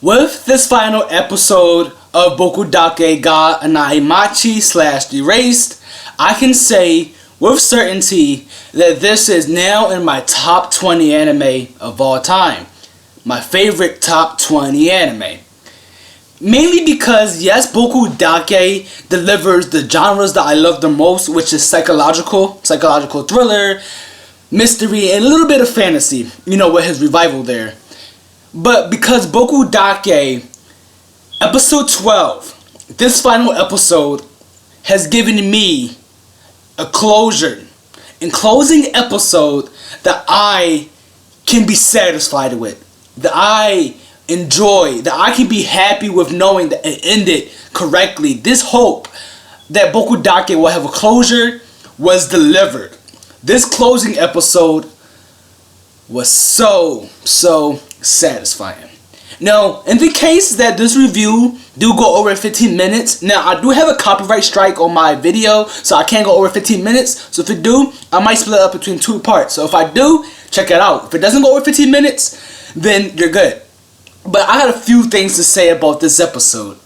With this final episode of Boku Dake ga Inai Machi / Erased, I can say with certainty that this is now in my top 20 anime of all time. My favorite top 20 anime. Mainly because, yes, Boku Dake delivers the genres that I love the most, which is psychological thriller, mystery, and a little bit of fantasy, with his revival there. But because Boku Dake, episode 12, this final episode has given me a closing episode that I can be satisfied with, that I enjoy, that I can be happy with knowing that it ended correctly. This hope that Boku Dake will have a closure was delivered. This closing episode was so satisfying. Now, in the case that this review do go over 15 minutes, now I do have a copyright strike on my video, so I can't go over 15 minutes. So if it do, I might split it up between two parts. So if I do, check it out. If it doesn't go over 15 minutes, then you're good. But I had a few things to say about this episode.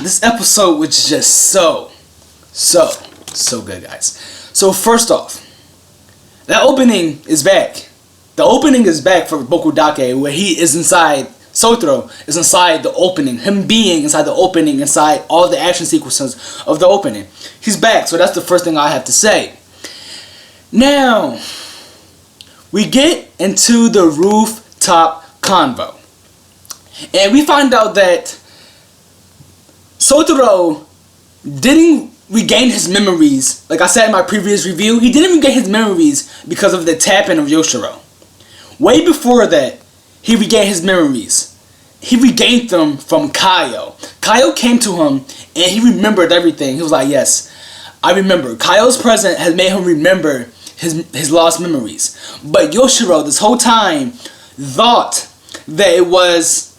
This episode was just so good, guys. So first off, that opening is back. The opening is back for Boku Dake, where he is inside, Saturo is inside the opening, him being inside the opening, inside all the action sequences of the opening. He's back, so that's the first thing I have to say. Now, we get into the rooftop convo. And we find out that Saturo didn't regain his memories. Like I said in my previous review, he didn't regain his memories because of the tapping of Yashiro. Way before that, he regained his memories. He regained them from Kaio. Kaio came to him and he remembered everything. He was like, yes, I remember. Kaio's presence has made him remember his lost memories. But Yashiro, this whole time, thought that it was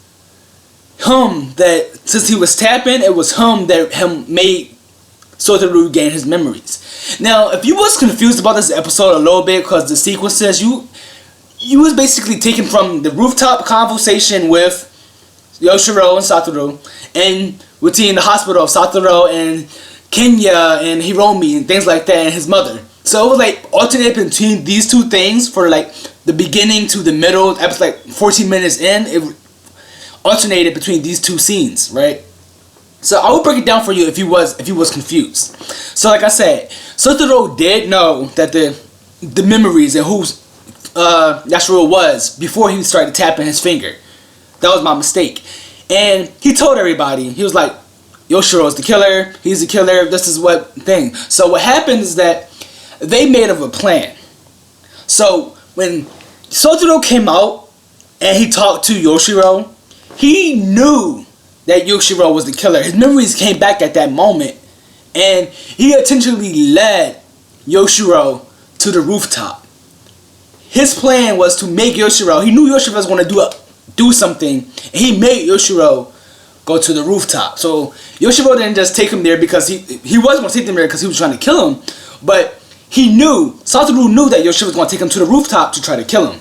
him that, since he was tapping, it was him that made Saturo regain his memories. Now, if you was confused about this episode a little bit because the sequences, you was basically taken from the rooftop conversation with Yashiro and Saturo, and within the hospital of Saturo and Kenya and Hiromi and things like that, and his mother. So it was like alternated between these two things for like the beginning to the middle. Episode like 14 minutes in, it alternated between these two scenes, right? So I will break it down for you if you was confused. So like I said, Saturo did know that the memories and who's Yashiro was before he started tapping his finger. That was my mistake. And he told everybody, he was like, Yashiro is the killer, he's the killer, this is what thing. So what happened is that they made of a plan. So when Saturo came out and he talked to Yashiro, he knew that Yashiro was the killer. His memories came back at that moment, and he intentionally led Yashiro to the rooftop. His plan was to make Yashiro, he knew Yashiro was going to do something, and he made Yashiro go to the rooftop. So Yashiro didn't just take him there because he was going to take him there because he was trying to kill him, but Saturo knew that Yashiro was going to take him to the rooftop to try to kill him.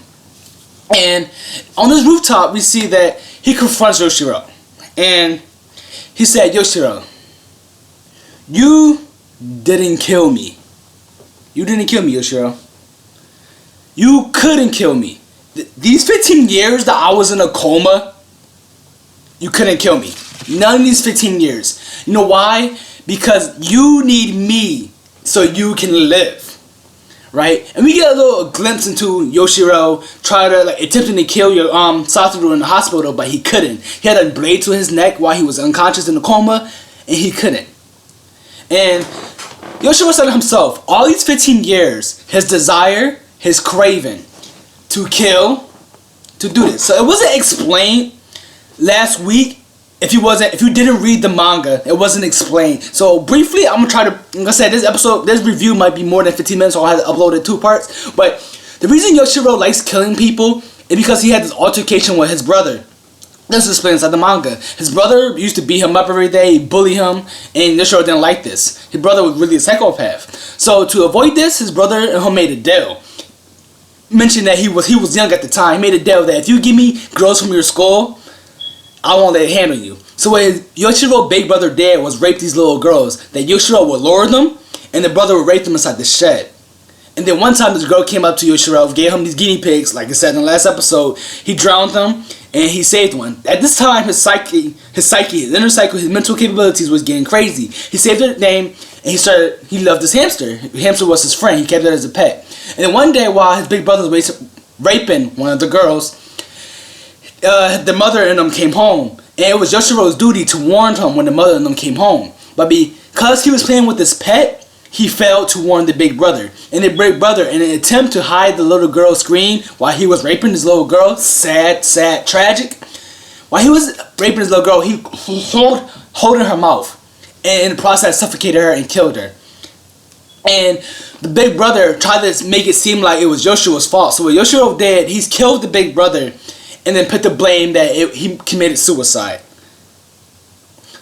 And on this rooftop, we see that he confronts Yashiro, and he said, Yashiro, you didn't kill me. You didn't kill me, Yashiro. You couldn't kill me. These 15 years that I was in a coma, you couldn't kill me. None of these 15 years. You know why? Because you need me so you can live. Right? And we get a little glimpse into Yashiro attempting to kill Saturo in the hospital, but he couldn't. He had a blade to his neck while he was unconscious in the coma, and he couldn't. And Yashiro said himself, all these 15 years, his desire, his craving to kill, to do this. So it wasn't explained last week. If you didn't read the manga, it wasn't explained. So briefly, I'm gonna try to, like I said, this review might be more than 15 minutes, so I had to upload it 2 parts. But the reason Yashiro likes killing people is because he had this altercation with his brother. This is explained inside the manga. His brother used to beat him up every day, bully him, and Yashiro didn't like this. His brother was really a psychopath. So to avoid this, his brother and him made a deal. Mentioned that he was young at the time. He made a deal that if you give me girls from your school, I won't let it handle you. So when Yashiro's big brother dad was rape these little girls, that Yashiro would lure them, and the brother would rape them inside the shed. And then one time this girl came up to Yashiro, gave him these guinea pigs, like I said in the last episode. He drowned them, and he saved one. At this time, his inner psyche, his mental capabilities was getting crazy. He saved her name, and he loved his hamster. The hamster was his friend. He kept it as a pet. And then one day, while his big brother was raping one of the girls, the mother and them came home. And it was Yashiro's duty to warn him when the mother and them came home. But because he was playing with his pet, he failed to warn the big brother. And the big brother, in an attempt to hide the little girl's scream while he was raping this little girl, sad, tragic. While he was raping this little girl, he holding her mouth. And in the process, suffocated her and killed her. And the big brother tried to make it seem like it was Yoshiro's fault. So when Yashiro did, he's killed the big brother and then put the blame that he committed suicide.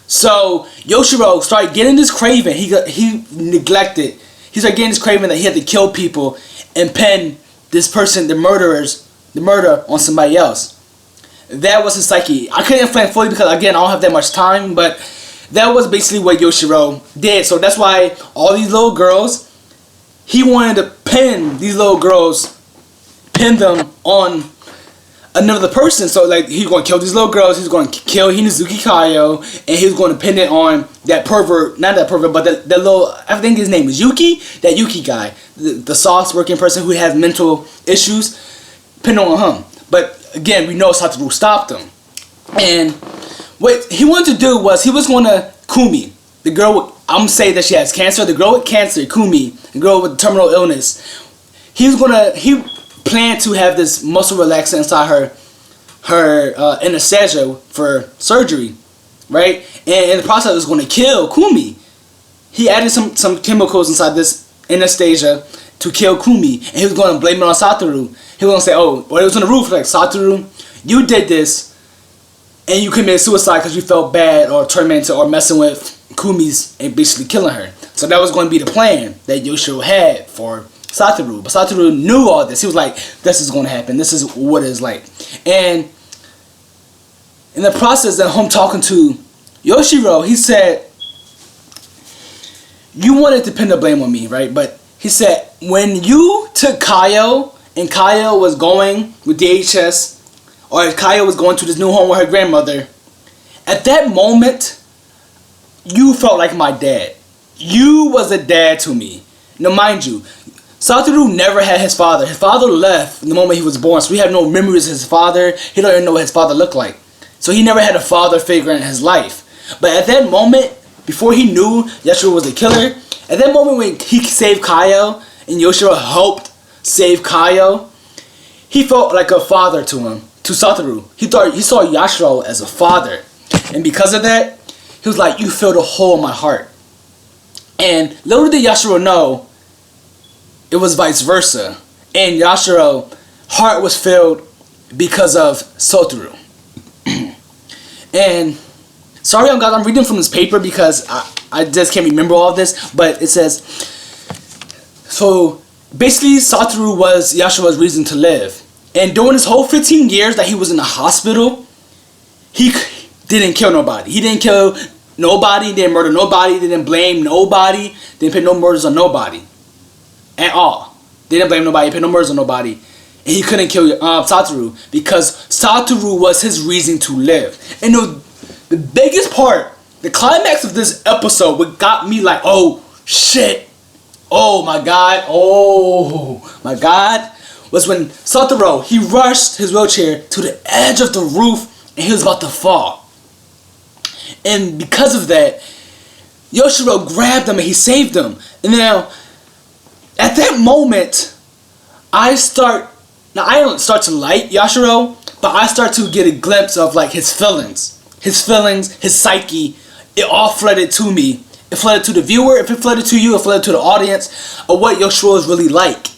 So Yashiro started getting this craving. He neglected. He started getting this craving that he had to kill people and pin this person, the murder on somebody else. That was his psyche. I couldn't explain fully because again I don't have that much time, but that was basically what Yashiro did. So that's why all these little girls, he wanted to pin these little girls, pin them on another person. So like he's going to kill these little girls, he's going to kill Hinazuki Kaio, and he's going to pin it on that pervert, not that pervert, but that little, I think his name is Yuki, that Yuki guy, the soft working person who has mental issues, pin on him. But again, we know Saturo stopped him. And what he wanted to do was he was going to Kumi, the girl with, I'm going to say that she has cancer, the girl with cancer, Kumi, the girl with terminal illness. He planned to have this muscle relaxer inside her anesthesia for surgery, right? And in the process, it was going to kill Kumi. He added some chemicals inside this anesthesia to kill Kumi, and he was going to blame it on Saturo. He was going to say, oh, well, it was on the roof, like, Saturo, you did this, and you committed suicide because you felt bad or tormented or messing with Kumi's and basically killing her. So that was going to be the plan that Yashiro had for Saturo. But Saturo knew all this. He was like, this is going to happen. This is what it's like. And in the process of him talking to Yashiro, he said, you wanted to pin the blame on me, right? But he said, when you took Kaio, and Kaio was going with DHS, or Kaio was going to this new home with her grandmother, at that moment, you felt like my dad. You was a dad to me. Now, mind you, Saturo never had his father. His father left the moment he was born, so we have no memories of his father. He don't even know what his father looked like. So he never had a father figure in his life. But at that moment, before he knew Yashiro was the killer, at that moment when he saved Kaio and Yashiro helped save Kaio, he felt like a father to him, to Saturo. He saw Yashiro as a father. And because of that, he was like, you filled a hole in my heart. And little did Yashiro know, it was vice versa. And Yashiro's heart was filled because of Saturo. And sorry guys, I'm reading from this paper because I just can't remember all of this. But it says, so basically Saturo was Yashiro's reason to live. And during this whole 15 years that he was in the hospital, he didn't kill nobody. He didn't kill nobody, didn't murder nobody, didn't blame nobody, didn't put no murders on nobody. At all. They didn't blame nobody, put no murders on nobody. And he couldn't kill Saturo because Saturo was his reason to live. And the biggest part, the climax of this episode, what got me like, oh shit, oh my god, was when Saturo, he rushed his wheelchair to the edge of the roof and he was about to fall. And because of that, Yashiro grabbed him and he saved him. And now, at that moment, I don't start to like Yashiro, but I start to get a glimpse of like his feelings, his psyche. It all flooded to me. It flooded to the viewer. If it flooded to you, it flooded to the audience of what Yashiro is really like.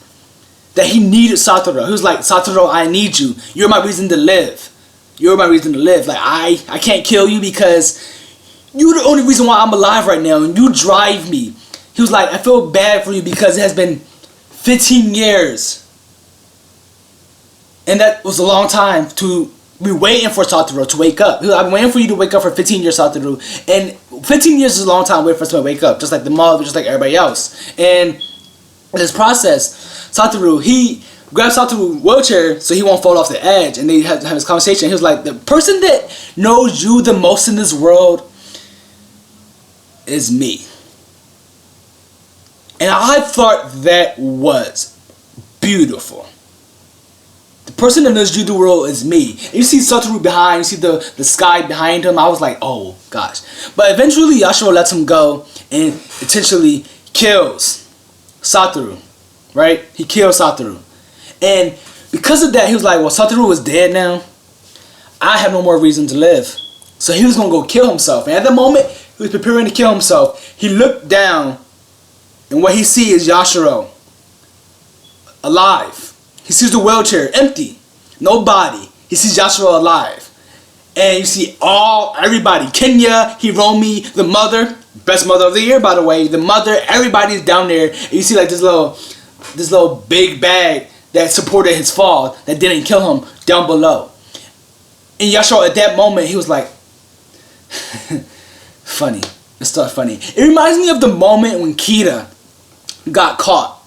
That he needed Saturo. He was like, Saturo, I need you. You're my reason to live. You're my reason to live. Like, I can't kill you because you're the only reason why I'm alive right now, and you drive me. He was like, I feel bad for you because it has been 15 years. And that was a long time to we waiting for Saturo to wake up. He was like, I've been waiting for you to wake up for 15 years, Saturo. And 15 years is a long time waiting for someone to wake up, just like the mother, just like everybody else. And in this process, Saturo, he grabs Satoru's wheelchair so he won't fall off the edge. And they have this conversation. He was like, the person that knows you the most in this world is me. And I thought that was beautiful. The person that knows you the world is me. And you see Saturo behind, you see the sky behind him. I was like, oh gosh. But eventually Yashiro lets him go and intentionally kills Saturo. Right? He kills Saturo. And because of that, he was like, well, Saturo is dead now. I have no more reason to live. So he was going to go kill himself. And at that moment, he was preparing to kill himself. He looked down, and what he sees is Yashiro alive. He sees the wheelchair empty, no body. He sees Yashiro alive, and you see everybody, Kenya, Hiromi, the mother, best mother of the year by the way, the mother, everybody's down there, and you see like this little big bag that supported his fall, that didn't kill him, down below. And Yashiro at that moment, he was like, funny. It's stuff funny. It reminds me of the moment when Kita got caught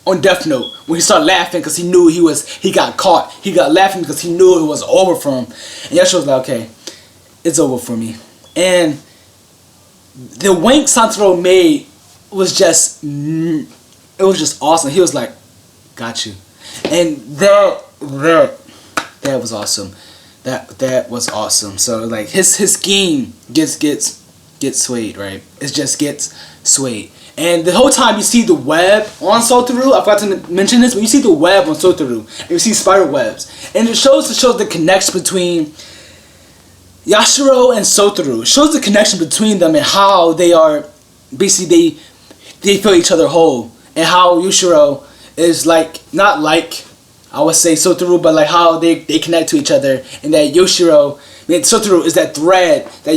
on Death Note, when he started laughing because he knew he got caught. He got laughing because he knew it was over for him. And Yashiro was like, okay, it's over for me. And the wank Saturo made was just awesome. He was like, got you. And that was awesome. That was awesome. So like his scheme gets swayed, right? It just gets swayed. And the whole time you see the web on Saturo, I forgot to mention this, but you see the web on Saturo, and you see spider webs. And it shows the connection between Yashiro and Saturo. It shows the connection between them and how they are, basically they feel each other whole. And how Yashiro is like, not like, I would say Saturo, but like how they connect to each other. And that Saturo is that thread that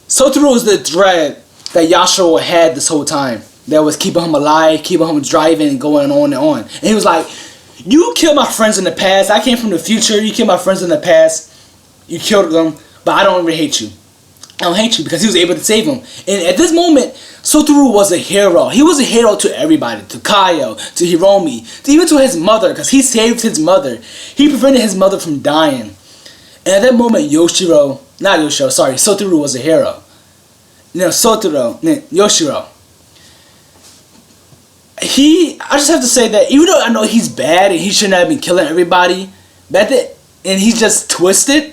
Saturo is the thread that Yashiro had this whole time, that was keeping him alive, keeping him driving and going on and on. And he was like, you killed my friends in the past. I came from the future. You killed my friends in the past. You killed them, but I don't even hate you. I don't hate you, because he was able to save him. And at this moment, Saturo was a hero. He was a hero to everybody, to Kaio, to Hiromi, even to his mother, because he saved his mother. He prevented his mother from dying. And at that moment, Saturo was a hero. Yashiro. I just have to say that even though I know he's bad and he shouldn't have been killing everybody, and he's just twisted,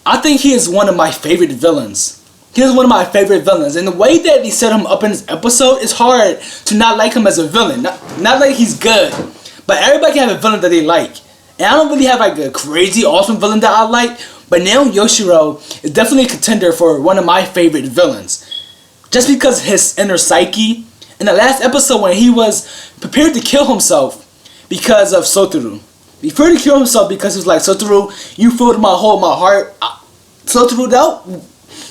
I think he is one of my favorite villains. He is one of my favorite villains. And the way that they set him up in this episode, it's hard to not like him as a villain. Not like he's good, but everybody can have a villain that they like. And I don't really have like a crazy awesome villain that I like, but now Yashiro is definitely a contender for one of my favorite villains. Just because his inner psyche. In the last episode when he was prepared to kill himself because of Saturo. He prepared to kill himself because he was like, Saturo, you filled my heart. Saturo,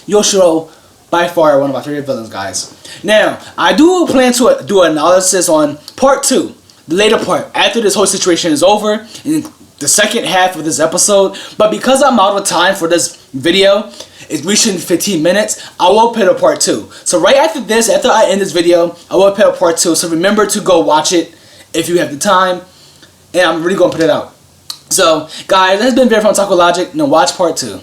Yashiro, by far one of my favorite villains, guys. Now, I do plan to do an analysis on part 2. The later part, after this whole situation is over, in the second half of this episode. But because I'm out of time for this video, it's reaching 15 minutes, I will put a part 2. So right after this, after I end this video, I will put a part 2. So remember to go watch it if you have the time. And I'm really going to put it out. So, guys, this has been Very from Taco Logic. Now watch part 2.